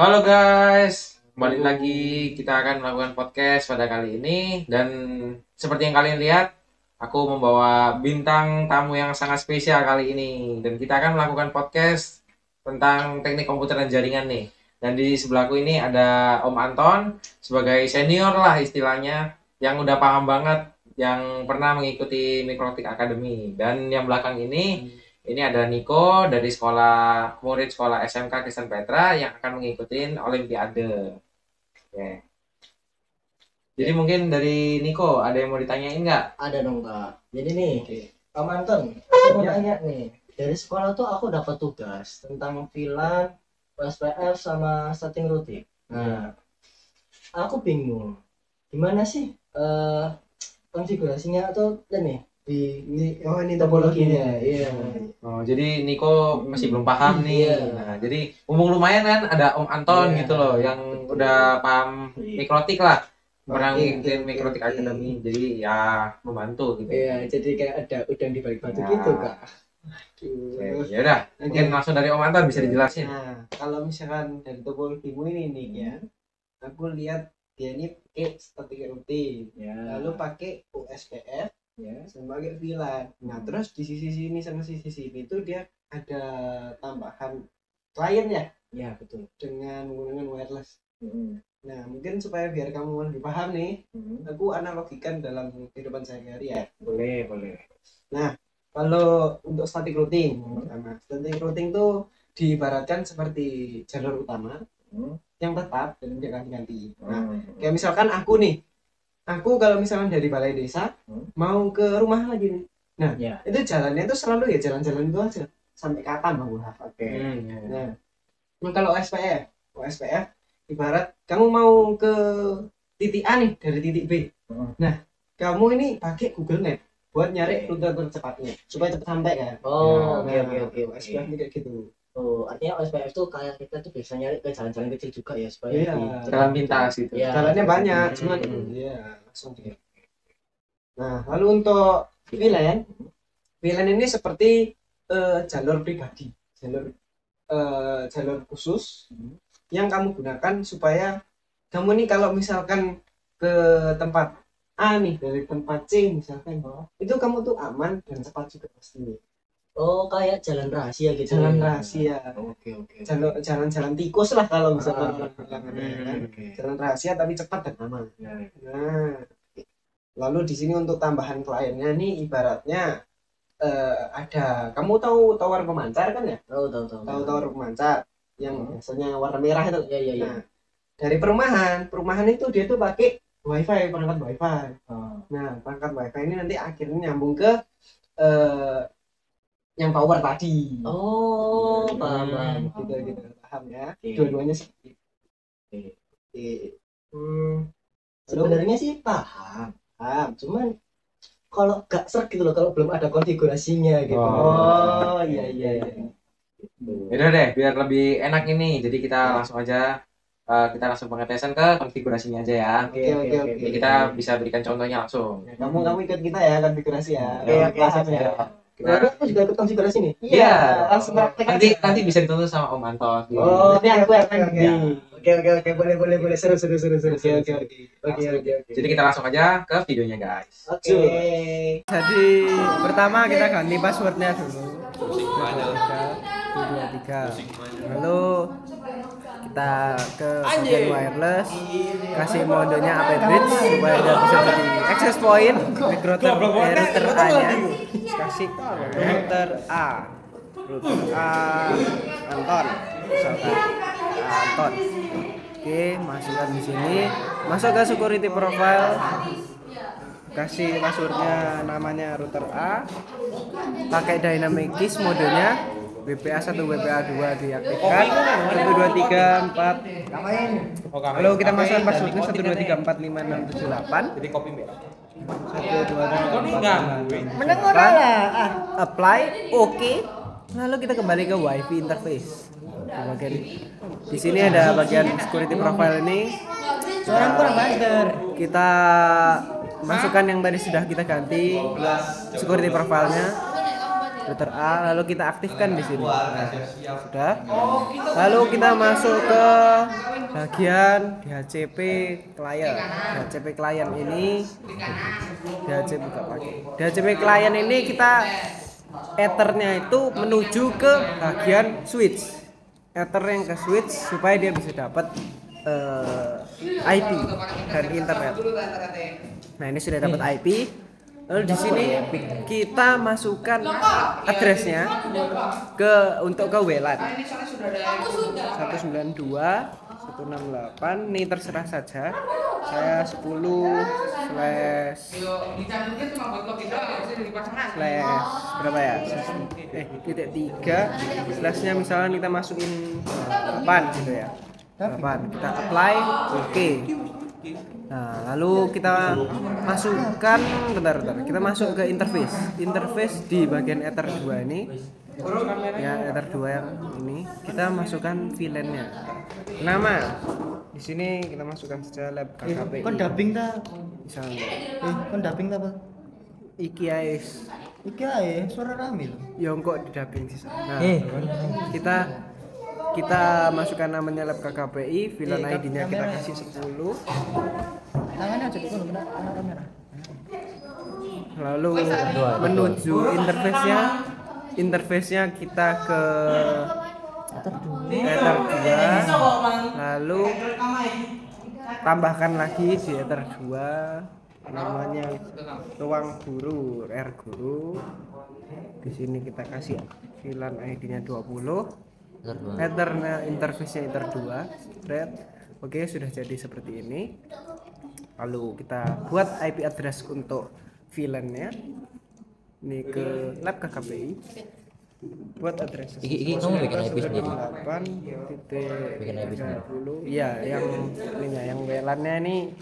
Halo guys, balik lagi kita akan melakukan podcast pada kali ini dan seperti yang kalian lihat, aku membawa bintang tamu yang sangat spesial kali ini dan kita akan melakukan podcast tentang teknik komputer dan jaringan nih. Dan di sebelahku ini ada Om Anton sebagai senior lah istilahnya yang udah paham banget yang pernah mengikuti Mikrotik Academy dan yang belakang ini ada Niko dari murid sekolah SMK Kristen Petra yang akan mengikuti Olimpiade. Oke. Jadi mungkin dari Niko ada yang mau ditanyain nggak? Ada dong Kak. Jadi nih, Oke. Pak Manton, aku mau Ya. tanya nih. Dari sekolah tuh aku dapat tugas tentang VLAN, USPF sama setting routing. Nah, aku bingung. Gimana sih konfigurasinya atau nih ini topologinya? Iya. Oh, jadi Niko masih belum paham nih. Iya. Nah, jadi mumpung lumayan kan ada Om Anton Iya, gitu loh yang betul. udah paham mikrotik lah. Pernah Oke, ngikutin oke, Mikrotik oke. Academy. Jadi ya membantu gitu. Iya, jadi kayak ada udang di balik batu Ya. gitu Kak. Oke, ya udah. Mungkin langsung dari Om Anton bisa dijelasin. Nah, kalau misalkan dari topologimu ini nih ya, aku lihat dia ini pakai static routing, Ya. lalu pakai USPF, Ya. sama pakai VLAN. Nah, terus di sisi sini sama sisi sini itu dia ada tambahan klien ya Ya, betul. dengan menggunakan wireless. Mm-mm. Nah, mungkin supaya biar kamu lebih paham nih, Mm-mm. aku analogikan dalam kehidupan sehari-hari ya. Boleh, boleh. Kalau untuk static routing, sama static routing tuh diibaratkan seperti jalur utama yang tetap dan tidak ganti-ganti. Nah, kayak misalkan aku kalau misalkan dari balai desa mau ke rumah lagi nih. Nah, Ya. itu jalannya tuh selalu ya jalan-jalan itu aja sampai kapan bang Wahab? Oke. Nah, kalau OSPF ibarat kamu mau ke titik A nih dari titik B. Nah, kamu ini pakai Google Map buat nyari rute tercepatnya supaya cepat sampai kan. Oh, Nah, oke. OSPF ini kayak gitu. Oh, artinya OSPF tuh kayak kita tuh bisa nyari ke jalan-jalan kecil juga ya supaya Iya. Jalan pintas gitu. Iya. Jalannya banyak, Hmm. cuman iya langsung dia. Nah, lalu untuk VLAN ini seperti jalur pribadi, jalur khusus yang kamu gunakan supaya kamu nih kalau misalkan ke tempat A nih dari tempat C misalkan, itu kamu tuh aman dan cepat juga pastinya. Oh, kayak jalan rahasia gitu. Jalan ya? rahasia, Oke. jalan tikus lah kalau misalkan Oke. jalan rahasia tapi cepat dan aman. Nah, lalu di sini untuk tambahan kliennya nih ibaratnya ada, kamu tahu tower pemancar kan ya? Tahu. Tahu tower pemancar yang biasanya warna merah itu. Iya. Nah, dari perumahan itu dia tuh pakai perangkat wifi. Oh. Nah, perangkat wifi ini nanti akhirnya nyambung ke yang power tadi. Oh, paham. Gitu paham ya. Oke. Dua-duanya sih. Oke. Oke. Sebenarnya sih paham, cuman kalau gak serak gitu loh kalau belum ada konfigurasinya gitu. Oh, iya. Yaudah deh, biar lebih enak ini. Jadi kita langsung aja kita langsung pengetesan ke konfigurasinya aja ya. Oke. Jadi kita bisa berikan contohnya langsung. Kamu ikut kita ya konfigurasi ya. Oke, Paham siap. ya. Berarti aku juga ikut konfigurasi nih. Iya. Langsung praktek Nanti aja. bisa dituntut sama Om Anton. Oh, ini aku yang Iya. Oke, boleh. Seru. Oke. Jadi kita langsung aja ke videonya guys. Oke. Jadi pertama kita ganti passwordnya dulu. 123. Lalu kita ke bagian wireless, kasih modenya AP bridge supaya dia bisa jadi access point router A-nya. Kasih router A Anton, misalkan Anton. Oke, masukkan di sini. Masuk ke security profile. Kasih passwordnya namanya router A, pakai dynamic keys modenya WPA 1 WPA 2 diaktifkan 1 2 3 4. Lalu kita masukkan passwordnya 1 2 3 4 5 6 7 8. Jadi copy merah 1 2 3 4 5 6 mendengar lah. Apply, oke. Lalu kita kembali ke WiFi interface. Di sini ada bagian security profile ini. Seorang kurang banter. Kita masukkan yang tadi sudah kita ganti security profile-nya. router A, lalu kita aktifkan di sini. Nah, sudah. Lalu kita masuk ke bagian DHCP client. DHCP client ini DHCP client ini kita ethernya itu menuju ke bagian switch. Ether yang ke switch supaya dia bisa dapat IP dan internet. Nah, ini sudah dapat IP. Lalu di sini kita masukkan addressnya untuk ke WLAN 192.168. Ini terserah saja. Saya 10/berapa ya? /3/nya misalnya kita masukin 8 gitu ya. 8. Kita apply, oke. Nah, lalu kita masukkan bentar. Kita masuk ke interface di bagian Ether 2 ini. Ya, Ether 2 yang ini kita masukkan VLAN-nya. Nama di sini kita masukkan saja lab KKPI. Kon dubbing ta? Misalnya Kon dubbing ta, Pak? iki ae. Iki ae suara Ramil. Ya kok di dubbing sih. Nah, kita masukkan namanya lab KKPI, VLAN ID-nya kita kasih 10. Tangannya aja dulu kena kamera. Lalu menuju interface-nya kita ke Ether 2. Lalu tambahkan lagi di Ether 2 namanya ruang guru, R guru. Di sini kita kasih VLAN ID-nya 20. Ethernya interface-nya Ether 2. Oke, sudah jadi seperti ini. Lalu kita buat IP address untuk VLAN-nya. Ini ke lab KKPI. Buat address. Iki kamu bikin IP sendiri. 8.30. Iya, yang ininya, yang WLAN-nya ini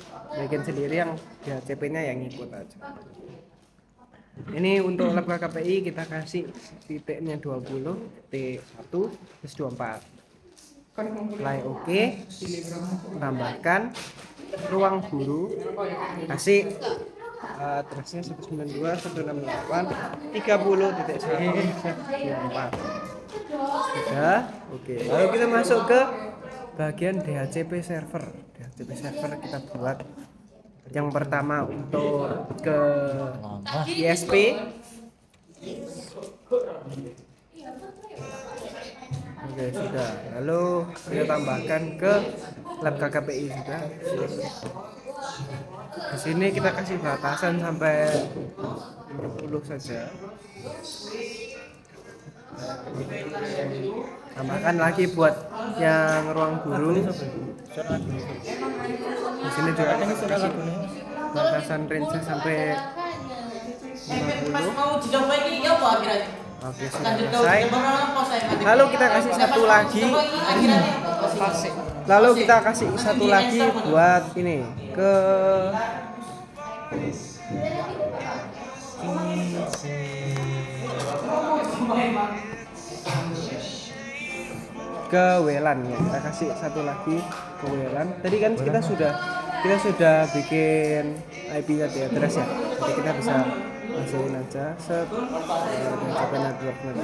bikin sendiri, yang DHCP-nya yang ngikut aja. Ini untuk lab KKPI kita kasih titiknya 20, T1 terus 24. Apply oke. Tambahkan ruang guru, kasih addressnya 192.168.30.1.24. Sudah, oke. Lalu kita masuk ke bagian DHCP server. DHCP server kita buat yang pertama untuk ke ISP. Oke, sudah. Lalu kita tambahkan ke lab KKPI juga. Di sini kita kasih batasan sampai 50 saja. Tambahkan lagi buat yang ruang guru. Di sini juga kasih batasan range sampai 50. Oke, sudah selesai. Lalu kita kasih satu lagi. Lalu kita kasih satu lagi buat ini ke WLAN ya. Kita kasih satu lagi ke WLAN. Tadi kan kita sudah bikin IP address ya. Jadi kita bisa masukin aja network 3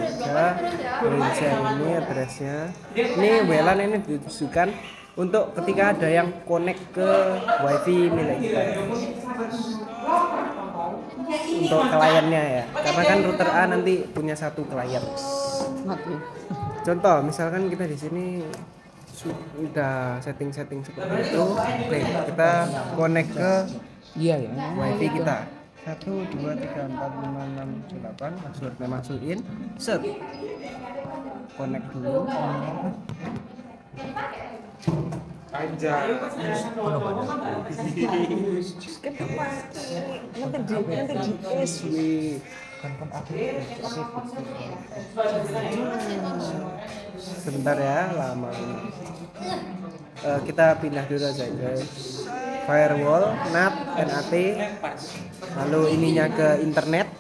ini addressnya. Ini WLAN ini ditujukan untuk ketika ada yang connect ke wifi milik kita ya. Untuk kliennya ya, karena kan router A nanti punya satu klien. Contoh misalkan kita di sini sudah setting seperti itu. Oke, kita connect ke wifi kita 1 2 3 4 5 6 7 8, passwordnya masukin, set, connect dulu. Anjay. Nanti di SW sebentar ya, lama ini. Kita pindah dulu aja guys. Firewall, NAT, lalu ininya ke internet,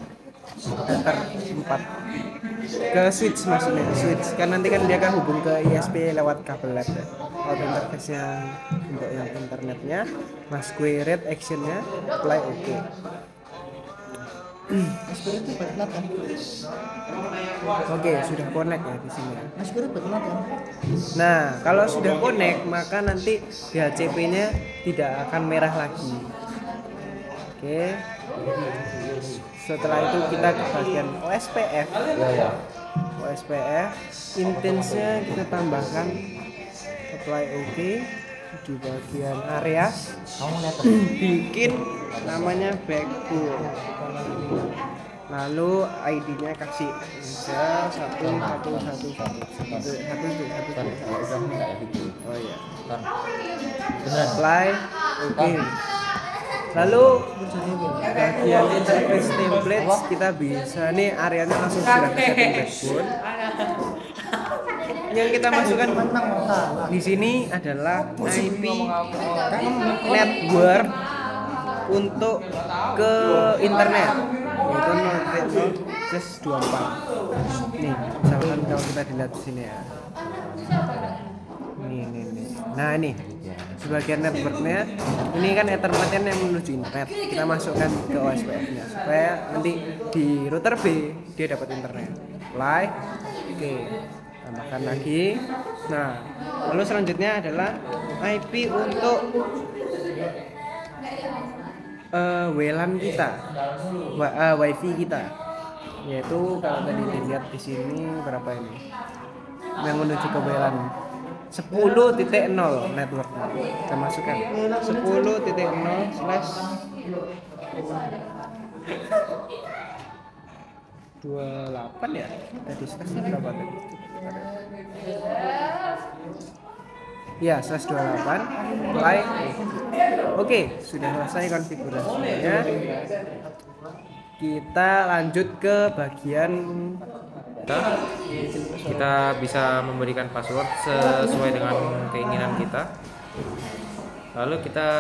Ether 4 ke switch, maksudnya switch kan nanti kan dia kan hubung ke ISP lewat kabel lab ya. Out interface-nya untuk yang internetnya, mas query actionnya, apply oke. Mas Guru itu berat kan? Oke, sudah connect ya di sini. Mas Guru berat kan? Nah, kalau sudah connect maka nanti DHCP-nya tidak akan merah lagi. Oke. Setelah itu kita ke bagian OSPF. Ya. OSPF intensnya kita tambahkan apply OK di bagian areas. Kamu lihat Bikin namanya backbone. Lalu ID-nya kasih user 1111. Oh iya. Apply OK. Lalu bagian interface templates kita bisa nih areanya langsung sudah ke setting backbone. Yang kita masukkan di sini adalah IP network untuk ke internet yaitu 0.0/24. Nih, misalkan kalau kita dilihat di sini ya. Nih. Nah, ini sebagian networknya ini kan ethernetnya yang menuju internet. Kita masukkan ke OSPF-nya supaya nanti di router B dia dapat internet. Apply. Oke. Tambahkan lagi. Nah, lalu selanjutnya adalah IP untuk WLAN kita, WiFi kita, yaitu kalau tadi dilihat di sini berapa ini yang menuju ke WLAN 10.0 networknya kita masukkan 10.0/28 ya tadi slash berapa tadi ya slash 28 apply. Oke, sudah selesai konfigurasinya. Kita lanjut ke bagian kita bisa memberikan password sesuai dengan keinginan kita. Lalu kita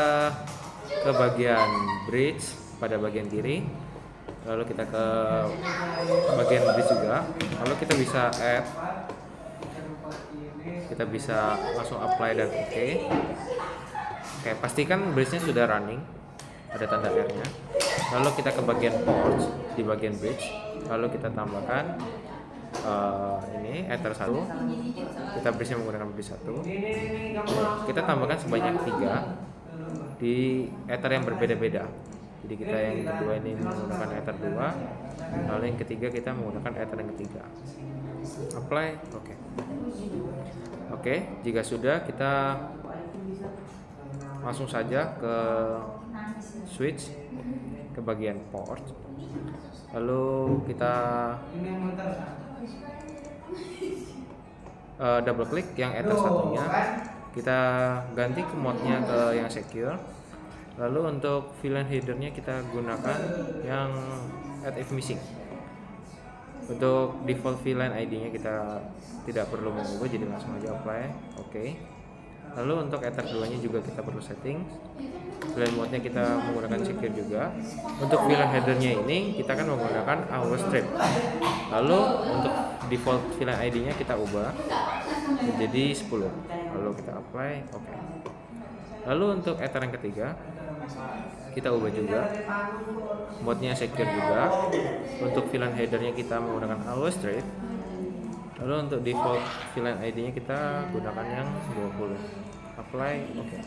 ke bagian bridge pada bagian kiri. Lalu kita ke bagian bridge juga. Lalu kita bisa add, kita bisa langsung apply dan oke. Oke, pastikan bridge-nya sudah running, ada tanda R-nya. Lalu kita ke bagian port di bagian bridge. Lalu kita tambahkan ini ether 1. Kita bridge-nya menggunakan bridge 1. Kita tambahkan sebanyak 3 di ether yang berbeda-beda. Jadi kita yang kedua ini menggunakan ether 2, lalu yang ketiga kita menggunakan ether yang ketiga. Apply, oke. Oke, jika sudah kita langsung saja ke switch ke bagian port. Lalu kita double klik yang ether satunya, kita ganti ke mode-nya ke yang secure. Lalu untuk VLAN header-nya kita gunakan yang add if missing. Untuk default VLAN ID-nya kita tidak perlu mengubah, jadi langsung aja apply. Oke. Lalu untuk ether 2-nya juga kita perlu setting. VLAN mode-nya kita menggunakan secure juga. Untuk VLAN header-nya ini kita kan menggunakan AWS strip. Lalu untuk default VLAN ID-nya kita ubah menjadi 10. Lalu kita apply. Oke. Lalu untuk ether yang ketiga kita ubah juga, mode-nya secure juga. Untuk VLAN header-nya kita menggunakan AWS strip. Lalu untuk default VLAN ID-nya kita gunakan yang 20. Apply, oke.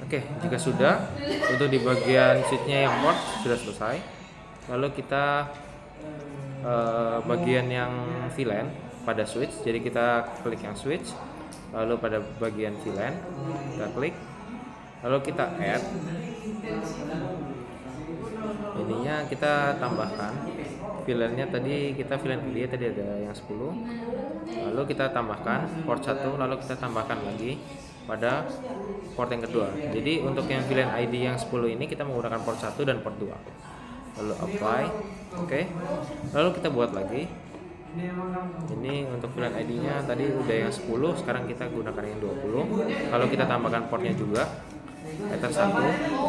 Oke, jika sudah, untuk di bagian switch-nya yang port sudah selesai. Lalu kita bagian yang VLAN pada switch. Jadi kita klik yang switch. Lalu pada bagian VLAN kita klik. Lalu kita add. Ininya kita tambahkan VLAN-nya tadi, kita VLAN dia tadi ada yang 10. Lalu kita tambahkan port 1, lalu kita tambahkan lagi pada port yang kedua. Jadi untuk yang VLAN ID yang 10 ini kita menggunakan port 1 dan port 2. Lalu apply. Oke. Lalu kita buat lagi. Ini untuk VLAN ID-nya tadi udah yang 10, sekarang kita gunakan yang 20. Lalu kita tambahkan portnya juga. Ether 1,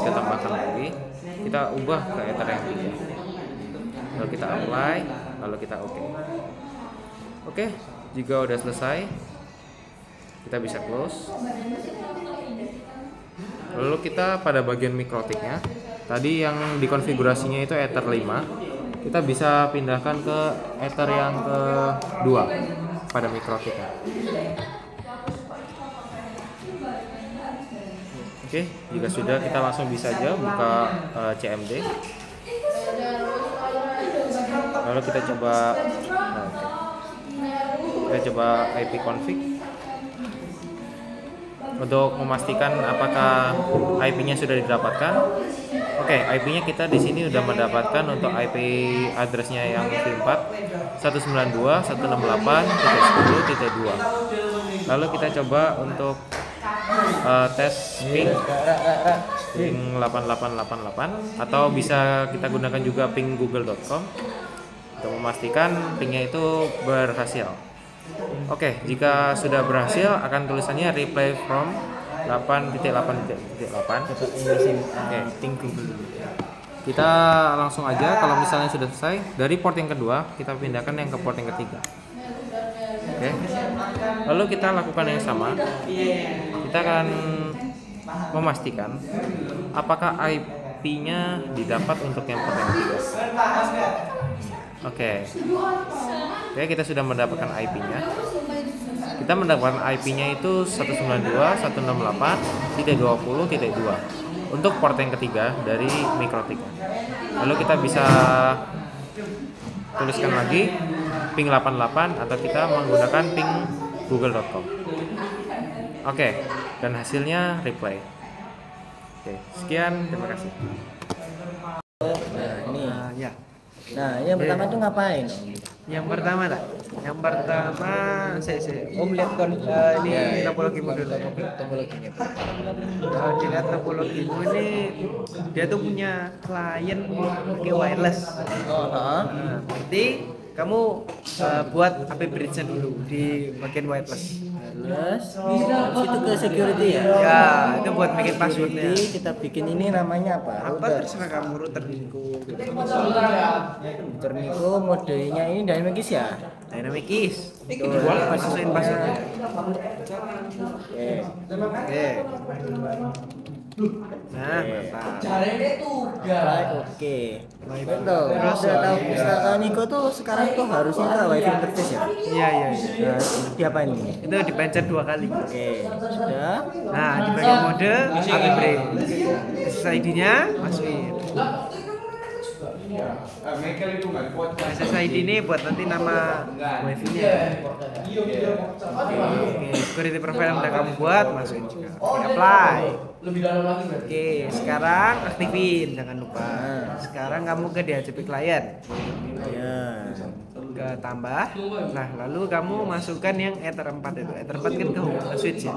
kita tambahkan lagi. Kita ubah ke ether yang 3. Lalu kita apply, lalu kita oke. Oke, jika udah selesai, kita bisa close. Lalu kita pada bagian mikrotiknya, Tadi yang dikonfigurasinya itu Ether 5, kita bisa pindahkan ke Ether yang kedua pada Mikrotik. Oke, jika sudah kita langsung bisa aja buka CMD. Lalu kita coba IP config untuk memastikan apakah IP-nya sudah didapatkan. Oke, IP-nya kita di sini sudah mendapatkan untuk IP address-nya yang v4 192.168.10.2. Lalu kita coba untuk tes ping 8888 atau bisa kita gunakan juga ping google.com untuk memastikan pingnya itu berhasil. Oke, jika sudah berhasil akan tulisannya reply from 8.8.8. Oke, ping Google. Kita langsung aja, kalau misalnya sudah selesai dari port yang kedua kita pindahkan yang ke port yang ketiga. Oke. Lalu kita lakukan yang sama. Kita akan memastikan apakah IP-nya didapat untuk yang port yang ketiga. Oke, kita sudah mendapatkan IP-nya. Kita mendapatkan IP-nya itu 192.168.20.2 untuk port yang ketiga dari Mikrotik. Lalu kita bisa tuliskan lagi ping 88 atau kita menggunakan ping google.com. Oke, dan hasilnya reply. Oke, sekian, terima kasih. Ya. Nah, yang pertama itu ngapain? Yang pertama Om lihat ini topologimu dulu. Topologinya. Kalau dilihat topologimu ini, dia tuh punya klien pakai wireless. Nah, berarti kamu buat AP bridge-nya dulu di bagian wireless. Terus itu ke security ya? Ya, itu buat bikin passwordnya. Jadi kita bikin ini namanya apa? Apa terserah kamu, router Nico. Router Nico modenya ini Dynamics ya? Dynamics. Jual sesuaiin passwordnya. Oke. Nah, mantap. Oke. Betul. Terus setelah tahu Nico tuh sekarang tuh harusnya ke wifi interface ya? Iya. Nah, di apa ini? Itu dipencet 2 kali. Oke, sudah. Nah, di bagian mode AP bridge. SSID-nya masukin. SSID ini buat nanti nama wifi-nya. Oke, security profile yang udah kamu buat masukin juga. Oke, apply. Oke, sekarang aktifin, jangan lupa. Sekarang kamu ke DHCP client. Ya. Ke tambah. Nah, lalu kamu masukkan yang Ether 4 itu. Ether 4 kan ke switch ya.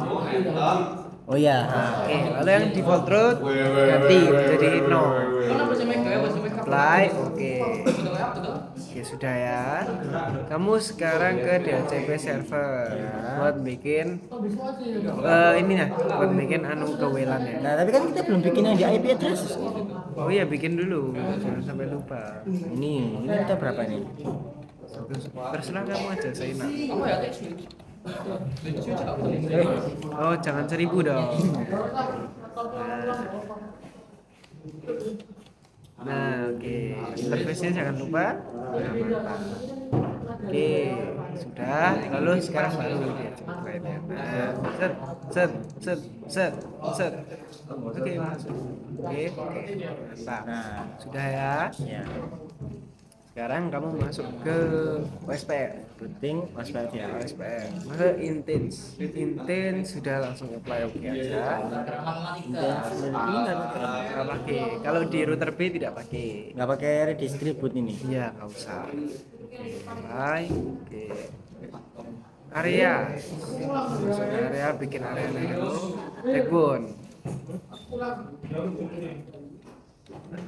Oh ya. Oke, lalu yang default root ganti jadi 0. Apply, oke. Oke, sudah ya. Kamu sekarang ke DHCP server buat bikin buat bikin ke WLAN ya. Nah, tapi kan kita belum bikin yang di IP address. Oh iya, bikin dulu. Jangan sampai lupa. Ini kita berapa nih? Terserah kamu aja, saya nak. Oh, jangan 1000 dong. Nah, oke. Interface-nya jangan lupa. Nah, mantap. Oke, sudah. Lalu sekarang baru dia coba ini. Nah, set. Oke, masuk. Oke. Mantap. Nah, Sudah ya. ya. Sekarang kamu masuk ke OSPF. Routing OSPF ya. OSPF. Masuk Intense sudah langsung apply oke aja. Nggak pakai. Kalau di router B tidak pakai. Nggak pakai redistribute ini. Iya, nggak usah. Oke, apply. Oke. Area. Masuk ke area, bikin area dulu. Backbone.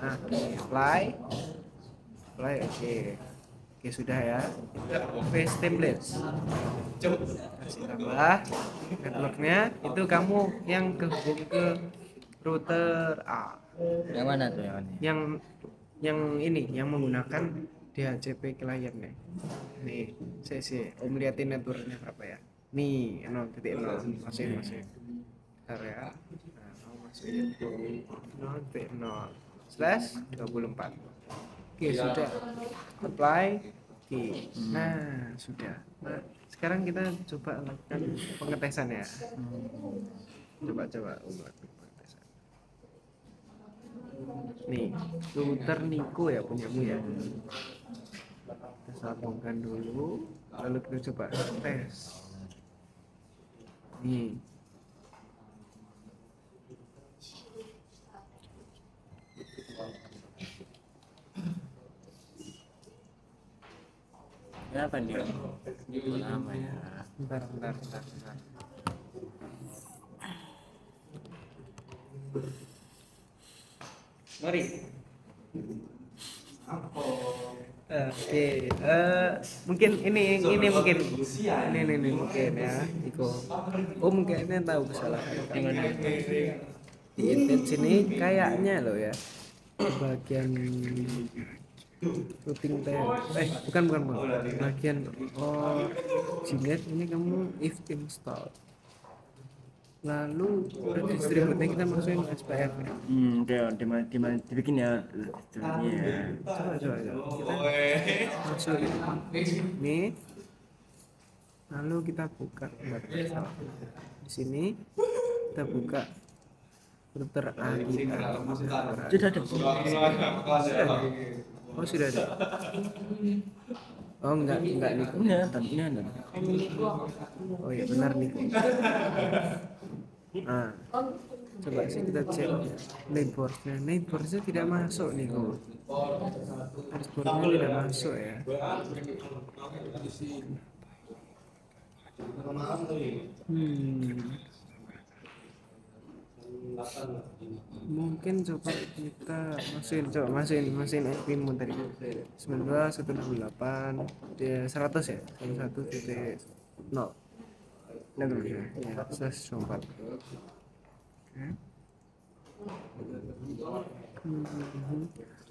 Nah, apply. Oke, sudah ya. Face templates. Kasih tambah networknya. Itu kamu yang kehubung ke router A. Yang mana tuh Yang ini yang menggunakan DHCP client-nya. Nih, saya Om liatin networknya berapa ya. Nih, 0.0. Masukin. Bentar ya. Nah, kamu masukin 0.0. /24. Oke, sudah. Apply. Oke. Nah, sudah. Nah, sekarang kita coba lakukan pengetesan ya. Coba pengetesan. Nih, router Niko ya punyamu ya. Kita sambungkan dulu, lalu kita coba tes. Nih. Kenapa nih? Lama ya. Bentar. Mari. Oke, mungkin ini mungkin ya, Iko. Oh mungkin ini tahu kesalahan. Gimana? Di intent sini kayaknya loh ya, bagian routing bukan bagian Gnet ini kamu if install, lalu distributornya kita masukin SPF ya. Dibikin ya. Coba kita masukin ini, lalu kita buka di sini, kita buka router A kita. Sudah ada. Oh sudah ada. Oh enggak nih. Ini ada. Oh iya benar nih. Nah, coba sih kita cek netboardnya tidak masuk nih kok. Netboardnya tidak masuk ya. Mungkin coba kita masukin IP-mu tadi 92.168 dia 100 ya 101.0 nah dulu ya 124.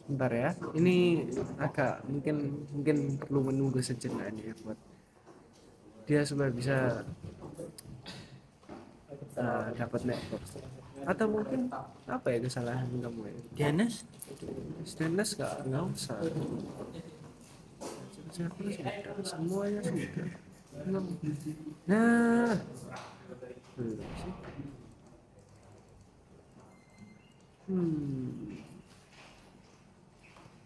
Bentar ya, ini agak mungkin perlu menunggu sejenak nih ya buat dia supaya bisa dapat network. Atau mungkin apa ya kesalahan kamu ya? DNS nggak usah. Semuanya sudah. Nah, belum sih.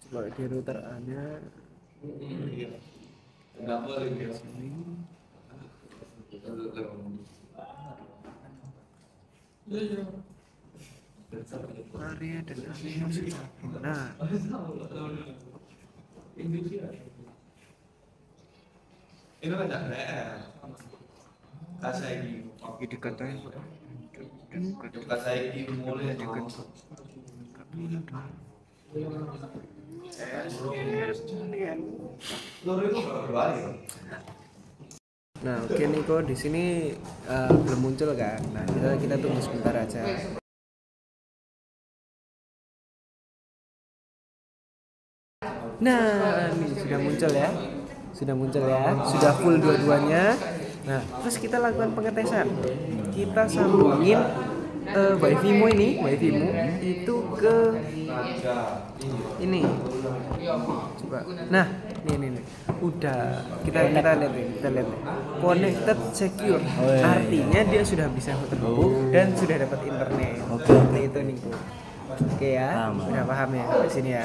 Coba di router A-nya. Area dan area sudah benar. Ini kan tak ada. Kasa ini. Ini dikatain Kasa ini mulai dekat. Nah, oke Niko di sini belum muncul kan? Nah, kita tunggu sebentar aja. Nah, ini sudah muncul ya. Sudah full dua-duanya. Nah, terus kita lakukan pengetesan. Kita sambungin wifi-mu itu ke ini. Coba. Nah, ini. Udah kita lihat nih. Connected secure. Artinya dia sudah bisa terhubung dan sudah dapat internet. Oke, itu nih. Oke ya. Udah paham ya di sini ya.